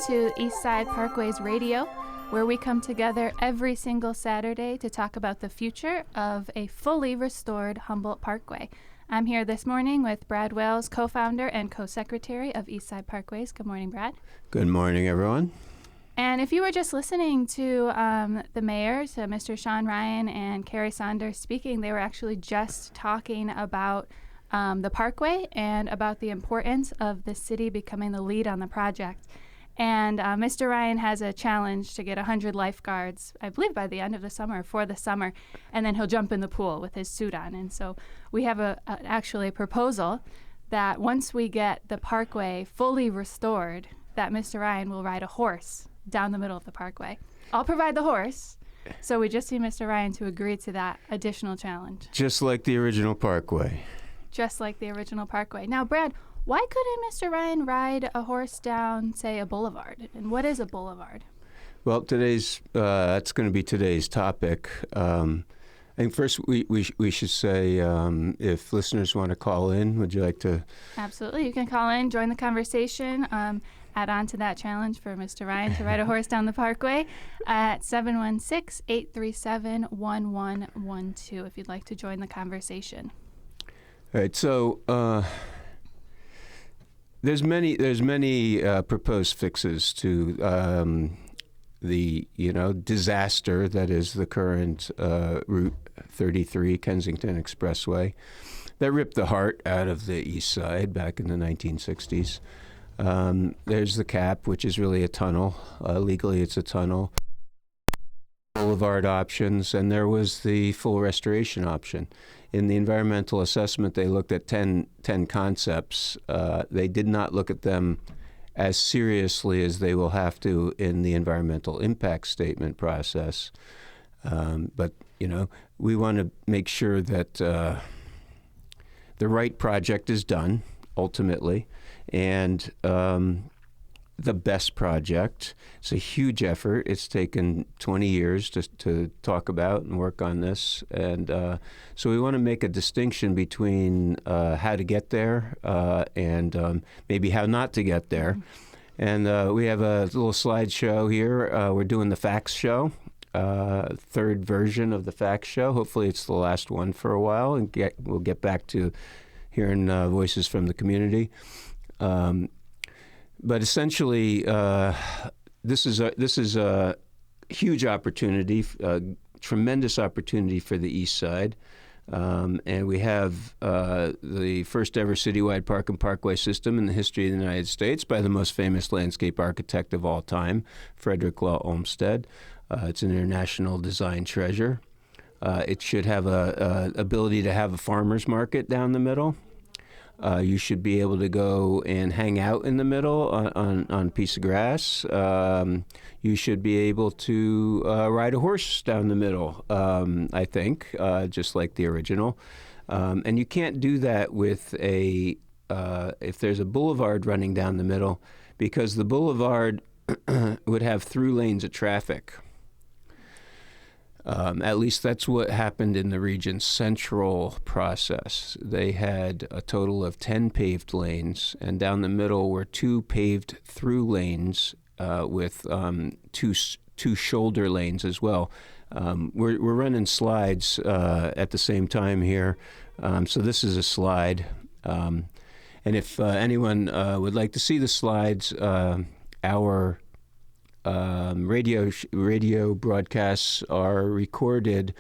to Eastside Parkways Radio, where we come together every single Saturday to talk about the future of a fully restored Humboldt Parkway. I'm here this morning with Brad Wales, co-founder and co-secretary of Eastside Parkways. Good morning, Brad. Good morning, everyone. And if you were just listening to the mayors, Mr. Sean Ryan and Carrie Saunders speaking, they were actually just talking about the Parkway and about the importance of the city becoming the lead on the project. And Mr. Ryan has a challenge to get 100 lifeguards, I believe by the end of the summer, for the summer, and then he'll jump in the pool with his suit on. And so we have actually a proposal that once we get the Parkway fully restored, that Mr. Ryan will ride a horse down the middle of the Parkway. I'll provide the horse. So we just need Mr. Ryan to agree to that additional challenge. Just like the original Parkway. Just like the original Parkway. Now, Brad, why couldn't Mr. Ryan ride a horse down, say, a boulevard? And what is a boulevard? Well, that's going to be today's topic. I think first we should say if listeners want to call in, would you like to? Absolutely. You can call in, join the conversation, add on to that challenge for Mr. Ryan to ride a horse down the Parkway at 716-837-1112 if you'd like to join the conversation. All right, so there's many proposed fixes to the disaster that is the current Route 33 Kensington Expressway that ripped the heart out of the East Side back in the 1960s. There's the CAP, which is really a tunnel. Legally, it's a tunnel. Boulevard options, and there was the full restoration option. In the environmental assessment, they looked at 10 concepts. They did not look at them as seriously as they will have to in the environmental impact statement process. But, we want to make sure that the right project is done, ultimately, and the best project. It's a huge effort. It's taken 20 years to talk about and work on this. And so we want to make a distinction between how to get there and maybe how not to get there. And we have a little slideshow here. We're doing the facts show, third version of the facts show. Hopefully it's the last one for a while, and we'll get back to hearing voices from the community. But essentially, this is a huge opportunity, a tremendous opportunity for the East Side, and we have the first ever citywide park and parkway system in the history of the United States by the most famous landscape architect of all time, Frederick Law Olmsted. It's an international design treasure. It should have a ability to have a farmer's market down the middle. You should be able to go and hang out in the middle on a piece of grass. You should be able to ride a horse down the middle, I think, just like the original. And you can't do that with if there's a boulevard running down the middle, because the boulevard would have through lanes of traffic. At least that's what happened in the region's central process. They had a total of 10 paved lanes, and down the middle were 2 paved through lanes with two shoulder lanes as well. We're running slides at the same time here, so this is a slide. And if anyone would like to see the slides, our radio broadcasts are recorded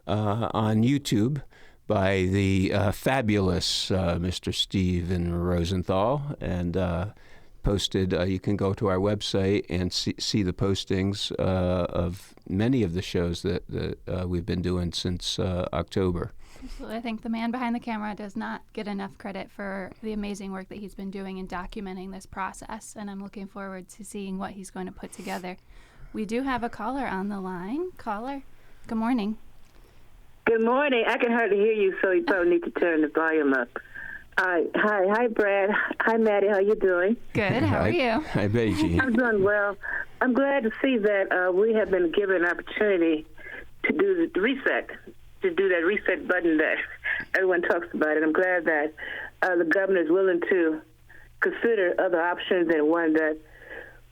on YouTube by the fabulous Mr. Steven Rosenthal, and posted. You can go to our website and see the postings of many of the shows that we've been doing since October. Absolutely. I think the man behind the camera does not get enough credit for the amazing work that he's been doing in documenting this process, and I'm looking forward to seeing what he's going to put together. We do have a caller on the line. Caller, good morning. Good morning. I can hardly hear you, so you probably need to turn the volume up. Hi, Brad. Hi, Maddie. How you doing? Good. How are you? Hi, Betty. I'm doing well. I'm glad to see that we have been given an opportunity to do the reset, to do that reset button that everyone talks about. And I'm glad that the governor is willing to consider other options and one that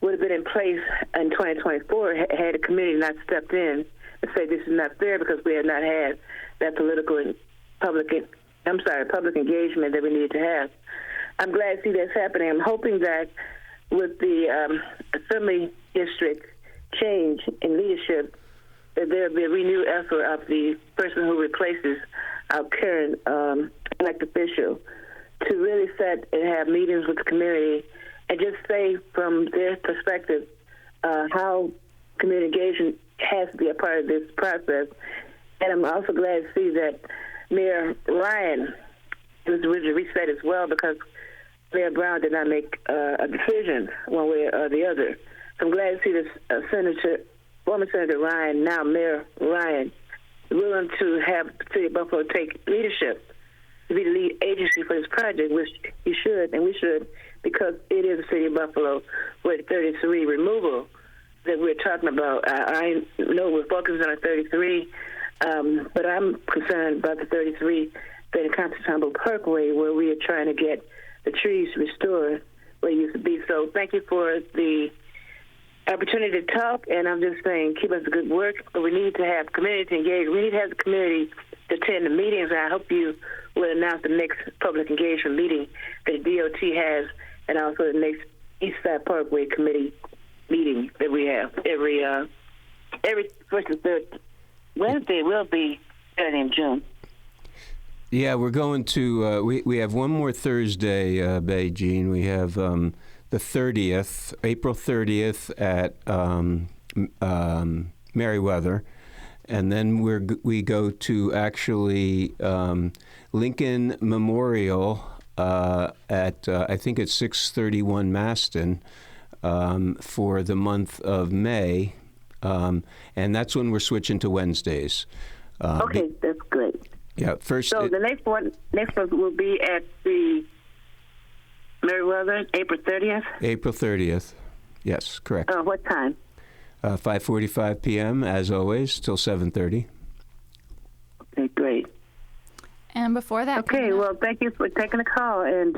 would have been in place in 2024 had the committee not stepped in and say this is not fair because we have not had that public engagement that we need to have. I'm glad to see that's happening. I'm hoping that with the Assembly District change in leadership, that there will be a renewed effort of the person who replaces our current elected official to really set and have meetings with the community and just say from their perspective how community engagement has to be a part of this process. And I'm also glad to see that Mayor Ryan was originally reset as well because Mayor Brown did not make a decision one way or the other. So I'm glad to see this former Senator Ryan, now Mayor Ryan, willing to have the City of Buffalo take leadership to be the lead agency for this project, which he should, and we should, because it is the City of Buffalo with 33 removal that we're talking about. I know we're focusing on 33, but I'm concerned about the 33 that encompasses Humboldt Parkway, where we are trying to get the trees restored where they used to be. So thank you for the opportunity to talk, and I'm just saying keep us the good work, but we need to have community to engage. We need to have the community to attend the meetings, and I hope you will announce the next public engagement meeting that the DOT has, and also the next East Side Parkway Committee meeting that we have every first and third Wednesday. Will be starting in June. Yeah, we're going to, we have one more Thursday, Jean. We have the 30th, April 30th at Merriweather. And then we go to actually Lincoln Memorial at, I think it's 631 Maston for the month of May. And that's when we're switching to Wednesdays. Okay, that's great. Yeah, first. So the next one will be at the Merriweather, April 30th? April 30th. Yes, correct. What time? 5:45 p.m., as always, till 7:30. Okay, great. And before that... Okay, well, thank you for taking the call, and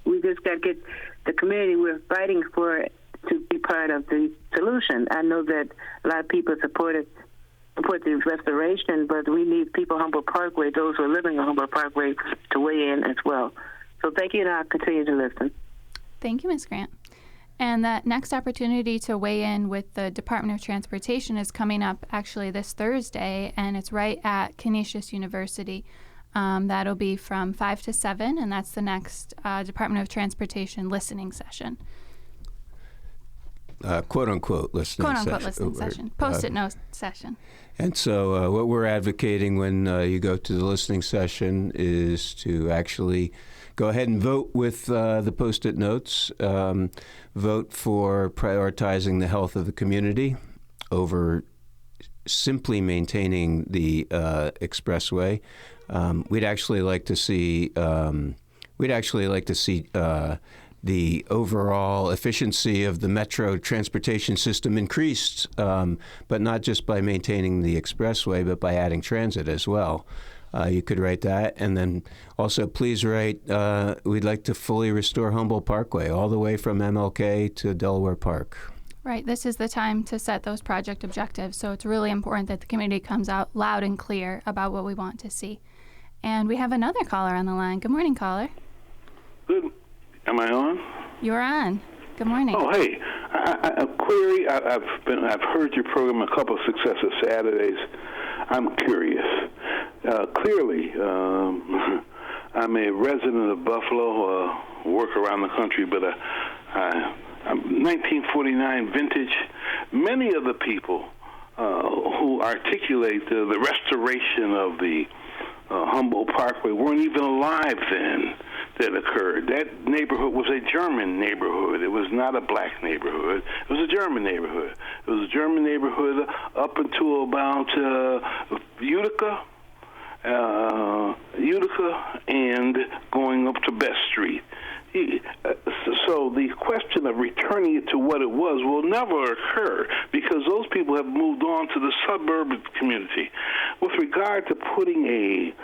we just got to get the community we're fighting for to be part of the solution. I know that a lot of people support the restoration, but we need people on Humboldt Parkway, those who are living on Humboldt Parkway, to weigh in as well. So thank you, and I'll continue to listen. Thank you, Ms. Grant. And that next opportunity to weigh in with the Department of Transportation is coming up actually this Thursday, and it's right at Canisius University. That'll be from 5 to 7, and that's the next Department of Transportation listening session. Quote-unquote listening session. Quote-unquote listening session. Post-it note session. And so what we're advocating when you go to the listening session is to actually go ahead and vote with the Post-it notes. Vote for prioritizing the health of the community over simply maintaining the expressway. We'd actually like to see the overall efficiency of the metro transportation system increased, but not just by maintaining the expressway, but by adding transit as well. You could write that. And then also please write, we'd like to fully restore Humboldt Parkway all the way from MLK to Delaware Park. Right. This is the time to set those project objectives. So it's really important that the community comes out loud and clear about what we want to see. And we have another caller on the line. Good morning, caller. Good. Am I on? You're on. Good morning. Oh, hey. A query. I've heard your program a couple of successive Saturdays. I'm curious. Clearly, I'm a resident of Buffalo, work around the country, but I'm 1949 vintage. Many of the people who articulate the restoration of the Humboldt Parkway weren't even alive then that occurred. That neighborhood was a German neighborhood. It was not a black neighborhood. It was a German neighborhood. It was a German neighborhood up until about Utica and going up to Best Street. So the question of returning it to what it was will never occur because those people have moved on to the suburban community. With regard to putting a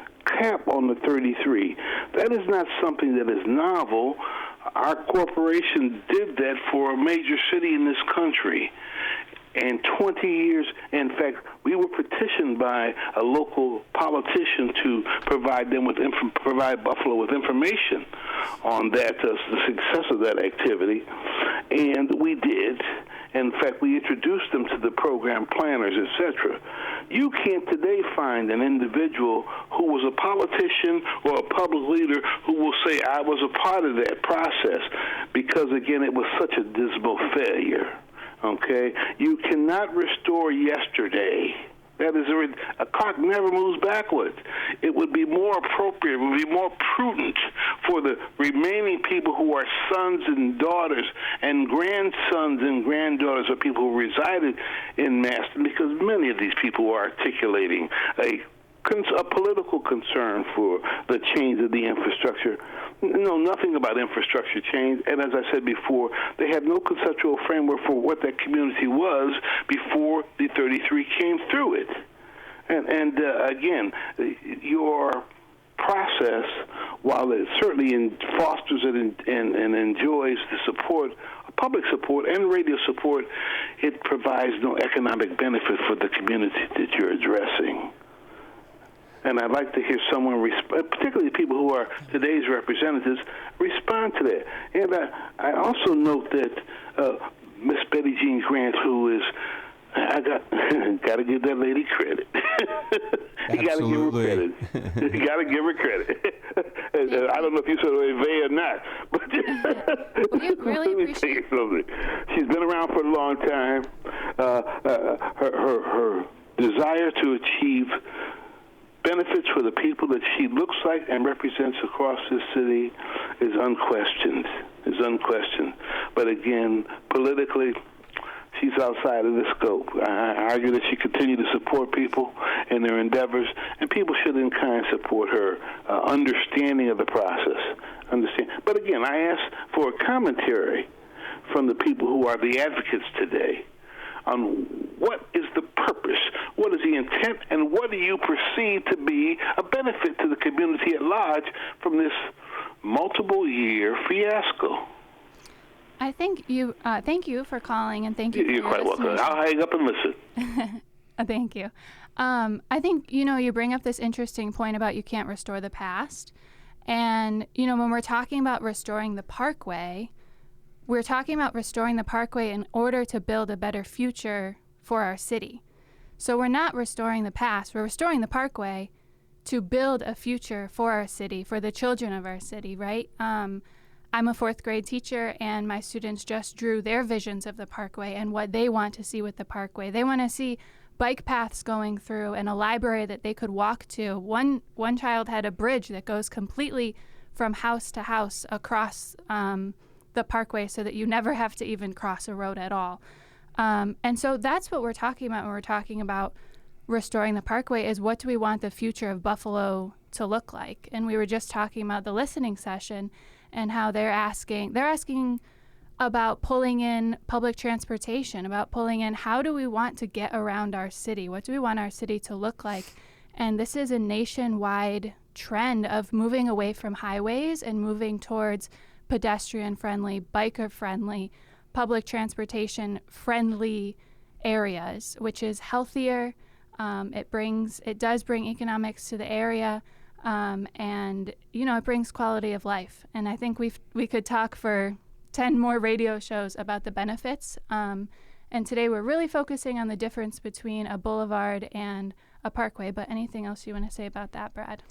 cap on the 33, that is not something that is novel. Our corporation did that for a major city in this country. And 20 years, in fact, we were petitioned by a local politician to provide Buffalo with information on that, the success of that activity, and we did. In fact, we introduced them to the program planners, etc. You can't today find an individual who was a politician or a public leader who will say, I was a part of that process, because, again, it was such a dismal failure. Okay? You cannot restore yesterday. That is a clock never moves backwards. It would be more appropriate, it would be more prudent for the remaining people who are sons and daughters and grandsons and granddaughters of people who resided in Maston, because many of these people are articulating a political concern for the change of the infrastructure. Know nothing about infrastructure change, and as I said before, they had no conceptual framework for what that community was before the 33 came through it. And again, your process, while it certainly fosters it and enjoys the support, public support and radio support, it provides no economic benefit for the community that you're addressing. And I'd like to hear someone, particularly people who are today's representatives, respond to that. And I also note that Miss Betty Jean Grant, who is, I got to give that lady credit. You got to give her credit. You got to give her credit. I don't know if you said Eve or not, but we really appreciate it. She's been around for a long time. Her desire to achieve benefits for the people that she looks like and represents across this city is unquestioned. But again, politically, she's outside of the scope. I argue that she continued to support people in their endeavors, and people should in kind support her understanding of the process. But again, I ask for a commentary from the people who are the advocates today on what is the purpose, what is the intent, and what do you perceive to be a benefit to the community at large from this multiple-year fiasco. I think you, thank you for calling, and thank you for You're quite welcome. I'll hang up and listen. Thank you. I think, you bring up this interesting point about you can't restore the past. And, when we're talking about restoring the Parkway, we're talking about restoring the Parkway in order to build a better future for our city. So we're not restoring the past. We're restoring the Parkway to build a future for our city, for the children of our city, right? I'm a fourth grade teacher, and my students just drew their visions of the Parkway and what they want to see with the Parkway. They want to see bike paths going through and a library that they could walk to. One child had a bridge that goes completely from house to house across the Parkway so that you never have to even cross a road at all. And so that's what we're talking about when we're talking about restoring the Parkway, is what do we want the future of Buffalo to look like? And we were just talking about the listening session and how they're asking about pulling in public transportation, about pulling in how do we want to get around our city? What do we want our city to look like? And this is a nationwide trend of moving away from highways and moving towards pedestrian-friendly, biker-friendly, public transportation-friendly areas, which is healthier. It does bring economics to the area, and it brings quality of life. And I think we could talk for 10 more radio shows about the benefits. And today we're really focusing on the difference between a boulevard and a parkway. But anything else you want to say about that, Brad?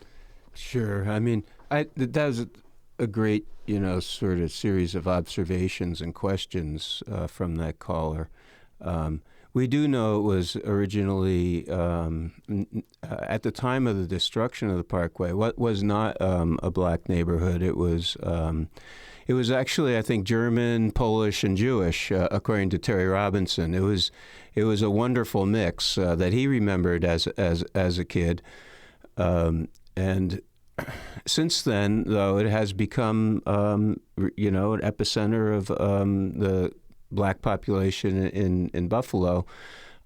Sure. I mean, that was a great, sort of series of observations and questions from that caller. We do know it was originally, at the time of the destruction of the Parkway, what was not a black neighborhood. It was actually, I think, German, Polish, and Jewish, according to Terry Robinson. It was a wonderful mix that he remembered as a kid, and since then, though, it has become, an epicenter of the black population in Buffalo.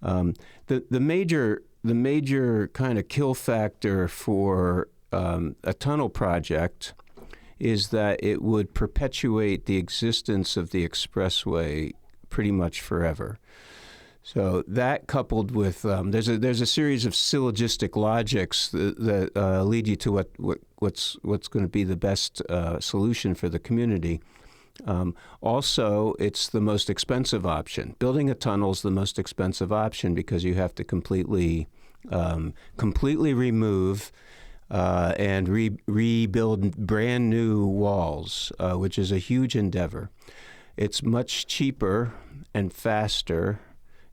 The major kind of kill factor for a tunnel project is that it would perpetuate the existence of the expressway pretty much forever. So that, coupled with there's a series of syllogistic logics that lead you to what's going to be the best solution for the community. Also, it's the most expensive option. Building a tunnel is the most expensive option because you have to completely remove and rebuild brand new walls, which is a huge endeavor. It's much cheaper and faster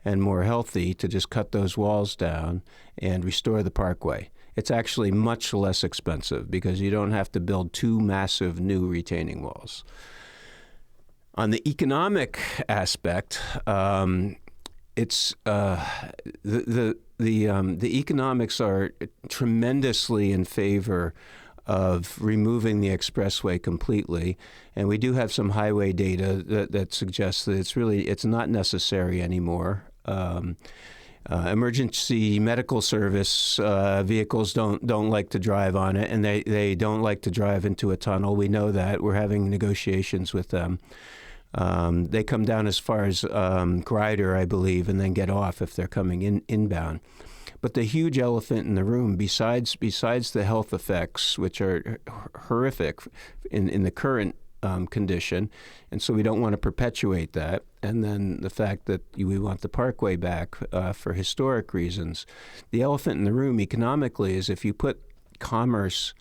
and more healthy to just cut those walls down and restore the parkway. It's actually much less expensive because you don't have to build two massive new retaining walls. On the economic aspect, it's the economics are tremendously in favor of removing the expressway completely, and we do have some highway data that suggests that it's not necessary anymore. Emergency medical service vehicles don't like to drive on it, and they don't like to drive into a tunnel. We know that. We're having negotiations with them. They come down as far as Grider, I believe, and then get off if they're coming inbound. But the huge elephant in the room, besides the health effects, which are horrific in the current condition, and so we don't want to perpetuate that, and then the fact that we want the parkway back for historic reasons. The elephant in the room economically is if you put commerce,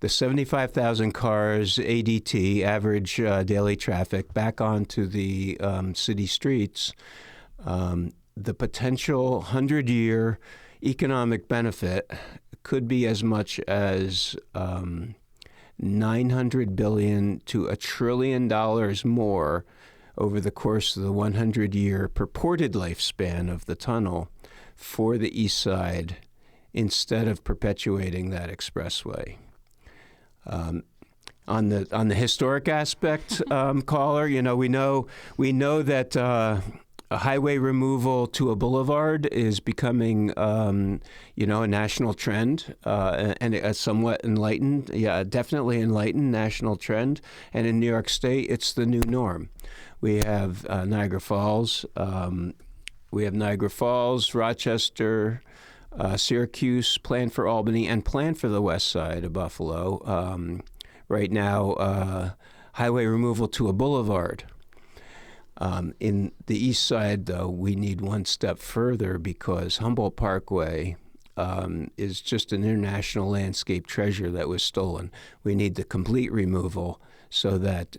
the 75,000 cars, ADT, average daily traffic, back onto the city streets, the potential 100-year economic benefit could be as much as $900 billion to $1 trillion more over the course of the 100-year purported lifespan of the tunnel for the east side, instead of perpetuating that expressway. On the historic aspect, caller, we know that a highway removal to a boulevard is becoming, a national trend, and a somewhat enlightened, definitely enlightened national trend. And in New York State, it's the new norm. We have Niagara Falls, Rochester, Syracuse, planned for Albany, and planned for the west side of Buffalo. Right now, highway removal to a boulevard. In the east side, though, we need one step further because Humboldt Parkway is just an international landscape treasure that was stolen. We need the complete removal so that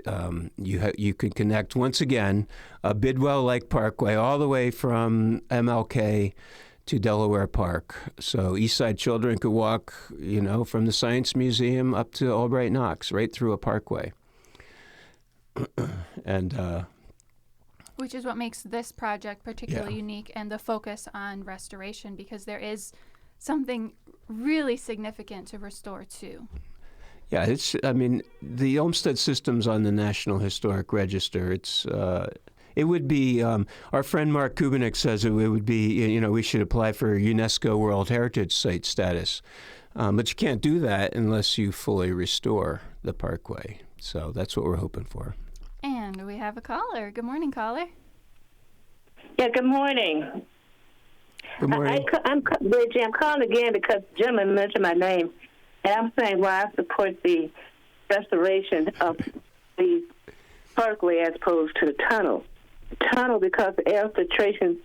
you can connect, once again, a Bidwell-like parkway all the way from MLK to Delaware Park. So East Side children could walk, from the Science Museum up to Albright Knox, right through a parkway. And which is what makes this project particularly unique, and the focus on restoration, because there is something really significant to restore too. Yeah, the Olmsted System's on the National Historic Register. It would be, our friend Mark Kubinik says it would be, we should apply for UNESCO World Heritage Site status. But you can't do that unless you fully restore the parkway. So that's what we're hoping for. And we have a caller. Good morning, caller. Yeah, good morning. Good morning. I'm calling again because the gentleman mentioned my name, and I'm saying why I support the restoration of the parkway as opposed to the tunnel. The tunnel, because the air filtration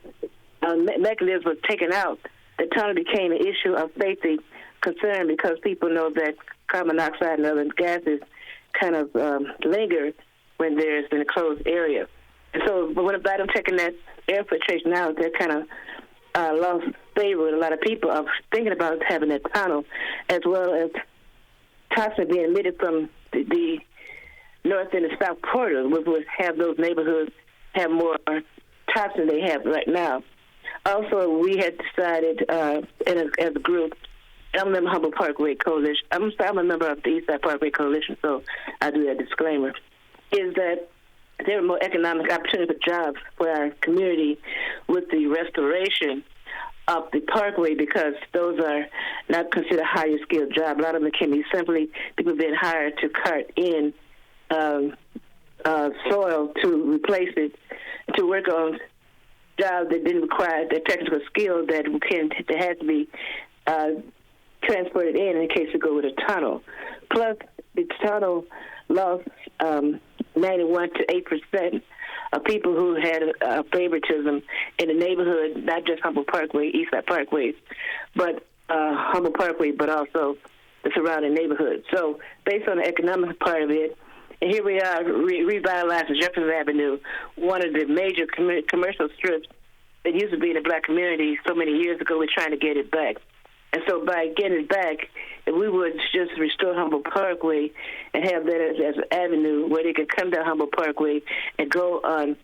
mechanism was taken out, the tunnel became an issue of safety concern because people know that carbon dioxide and other gases kind of linger when there's an enclosed area. And so by them taking that air filtration out, they're kind of lost favor with a lot of people of thinking about having that tunnel, as well as toxins being emitted from the north and the south corridor, which would have those neighborhoods have more toxins they have right now. Also, we had decided as a group, I'm a member of Humboldt Parkway Coalition. I'm a member of the East Side Parkway Coalition, so I do that disclaimer, is that there are more economic opportunities for jobs for our community with the restoration up the Parkway because those are not considered higher skilled jobs. A lot of them can be simply people being hired to cart in soil to replace it, to work on jobs that didn't require the technical skill that had to be transported in case you go with a tunnel. Plus, the tunnel lost 91 to 8% of people who had favoritism in the neighborhood, not just Humboldt Parkway, Eastside Parkways, but Humboldt Parkway, but also the surrounding neighborhood. So based on the economic part of it, and here we are revitalizing Jefferson Avenue, one of the major commercial strips that used to be in the black community so many years ago. We're trying to get it back. And so by getting it back, if we would just restore Humboldt Parkway and have that as an avenue where they could come down Humboldt Parkway and go on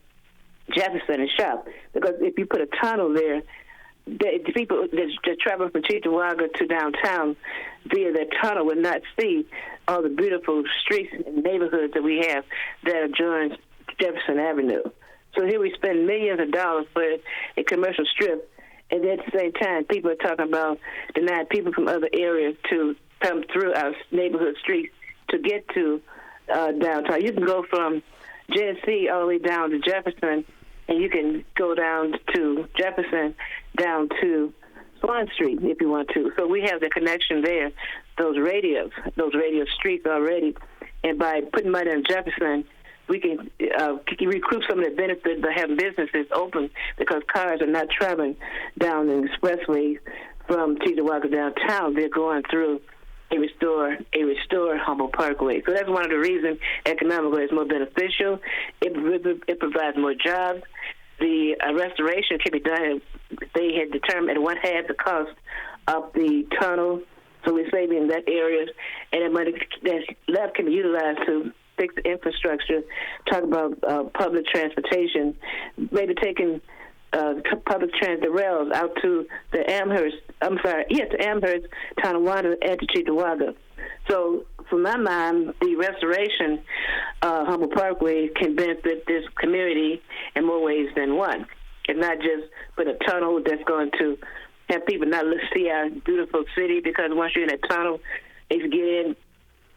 Jefferson and shop. Because if you put a tunnel there, the people that travel from Cheektowaga to downtown via that tunnel would not see all the beautiful streets and neighborhoods that we have that adjoin Jefferson Avenue. So here we spend millions of dollars for a commercial strip, and at the same time, people are talking about denying people from other areas to come through our neighborhood streets to get to downtown. You can go from Genesee all the way down to Jefferson, and you can go down to Jefferson, down to Swan Street if you want to. So we have the connection there, those radio streets already. And by putting money in Jefferson, we can recoup some of the benefits by having businesses open because cars are not traveling down the expressways from Cheektowaga downtown. They're going through a restored Humboldt Parkway. So that's one of the reasons economically it's more beneficial. It provides more jobs. The restoration can be done. They had determined at one half the cost of the tunnel, so we're saving that area, and the money that's left can be utilized to fix the infrastructure, talk about public transportation, maybe taking public transit rails out to the Amherst, to Amherst, Tonawanda, and to Cheektowaga. So, for my mind, the restoration Humboldt Parkway can benefit this community in more ways than one. It's not just put a tunnel that's going to have people not see our beautiful city, because once you're in a tunnel, if you get in,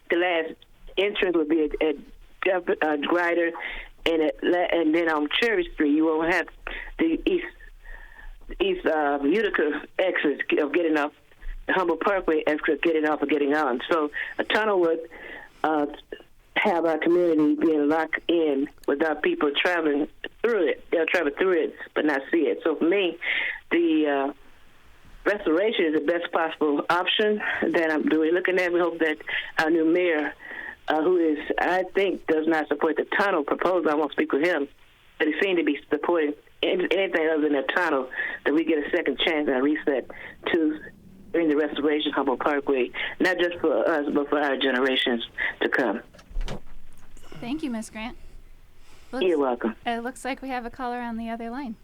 the last entrance would be at Grider, and then on Cherry Street, you won't have the East Utica exit of getting off the Humboldt Parkway exit, getting off or getting on. So a tunnel would have our community being locked in without people traveling through it. They'll travel through it but not see it. So for me, the restoration is the best possible option that we're looking at. We hope that our new mayor, who is, I think, does not support the tunnel proposal. I won't speak with him, but he seems to be supporting anything other than a tunnel, that we get a second chance and a reset to bring the restoration of Humboldt Parkway, not just for us, but for our generations to come. Thank you, Ms. Grant. You're welcome. It looks like we have a caller on the other line.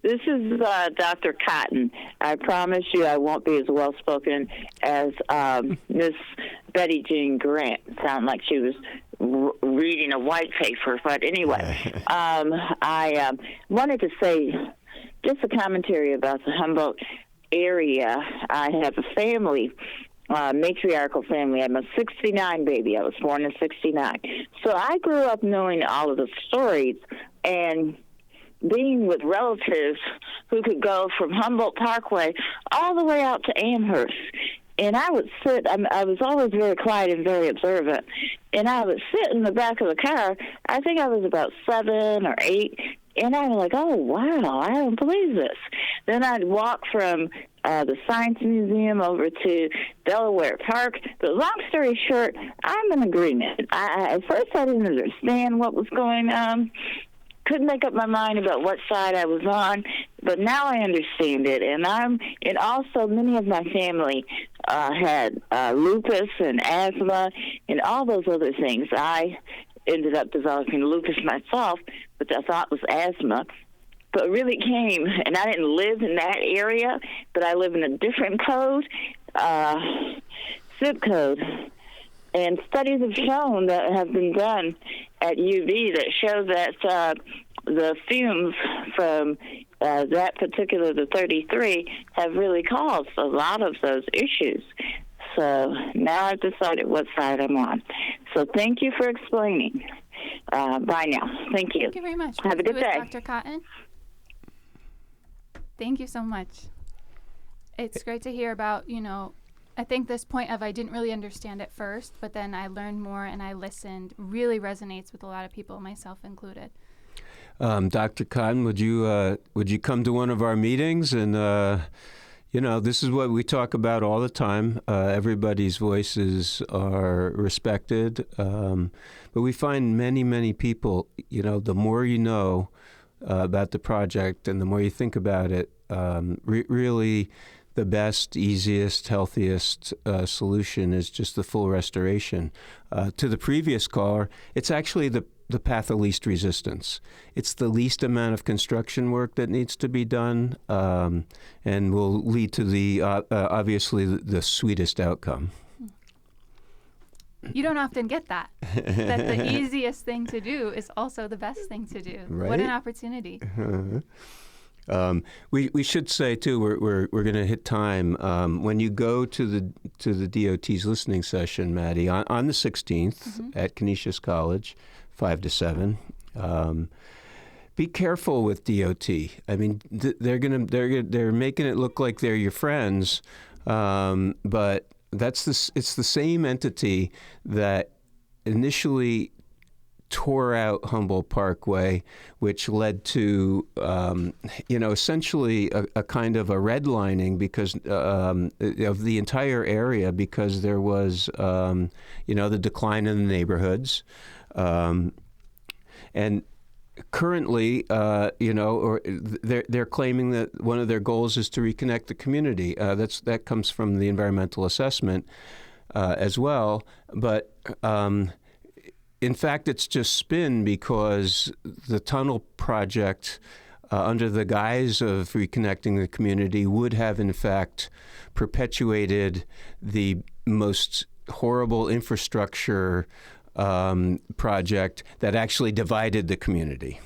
This is Dr. Cotton. I promise you I won't be as well-spoken as Miss Betty Jean Grant. Sound like she was reading a white paper. But anyway, I wanted to say just a commentary about the Humboldt area. I have a family, matriarchal family. I'm a 69 baby. I was born in 69. So I grew up knowing all of the stories and being with relatives who could go from Humboldt Parkway all the way out to Amherst. And I would sit, I was always very quiet and very observant, and I would sit in the back of the car. I think I was about 7 or 8, and I was like, oh, wow, I don't believe this. Then I'd walk from the Science Museum over to Delaware Park. But long story short, I'm in agreement. At first I didn't understand what was going on. Couldn't make up my mind about what side I was on, but now I understand it. And also many of my family had lupus and asthma and all those other things. I ended up developing lupus myself, which I thought was asthma, but really came, and I didn't live in that area, but I live in a different code, zip code. And studies have shown that have been done at UV that show that the fumes from that particular, the 33, have really caused a lot of those issues. So now I've decided what side I'm on. So thank you for explaining. Bye now. Thank you. Thank you very much. Have a good day. Dr. Cotton. Thank you so much. It's great to hear about, I think this point of I didn't really understand at first, but then I learned more and I listened really resonates with a lot of people, myself included. Dr. Cotton, would you come to one of our meetings? And this is what we talk about all the time. Everybody's voices are respected, but we find many people. The more you know about the project, and the more you think about it, really. The best, easiest, healthiest solution is just the full restoration. To the previous caller, it's actually the path of least resistance. It's the least amount of construction work that needs to be done, and will lead to the obviously the sweetest outcome. You don't often get that the easiest thing to do is also the best thing to do. Right? What an opportunity. We should say too, we're going to hit time. When you go to the DOT's listening session, Maddie, on the 16th at Canisius College, 5 to 7. Be careful with DOT. I mean, they're making it look like they're your friends, but it's the same entity that initially tore out Humboldt Parkway, which led to, essentially a kind of a redlining because of the entire area, because there was, the decline in the neighborhoods. And currently, they're claiming that one of their goals is to reconnect the community. That comes from the environmental assessment as well. But in fact, it's just spin, because the tunnel project, under the guise of reconnecting the community, would have, in fact, perpetuated the most horrible infrastructure project that actually divided the community.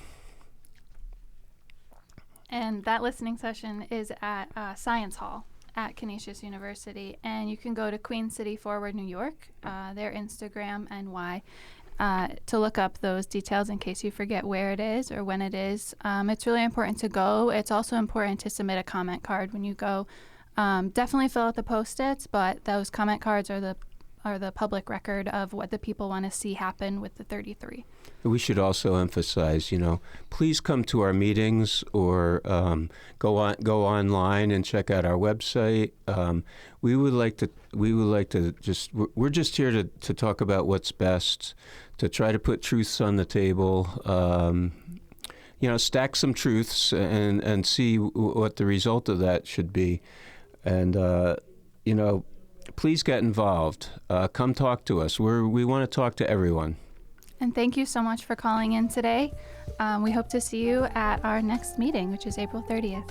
And that listening session is at Science Hall at Canisius University. And you can go to Queen City Forward New York, their Instagram and why. To look up those details in case you forget where it is or when it is. It's really important to go. It's also important to submit a comment card when you go. Definitely fill out the Post-its, but those comment cards are the public record of what the people want to see happen with the 33. We should also emphasize, please come to our meetings or go online and check out our website. We would like to we're just here to talk about what's best, to try to put truths on the table, stack some truths and see what the result of that should be. And, please get involved. Come talk to us. We want to talk to everyone. And thank you so much for calling in today. We hope to see you at our next meeting, which is April 30th.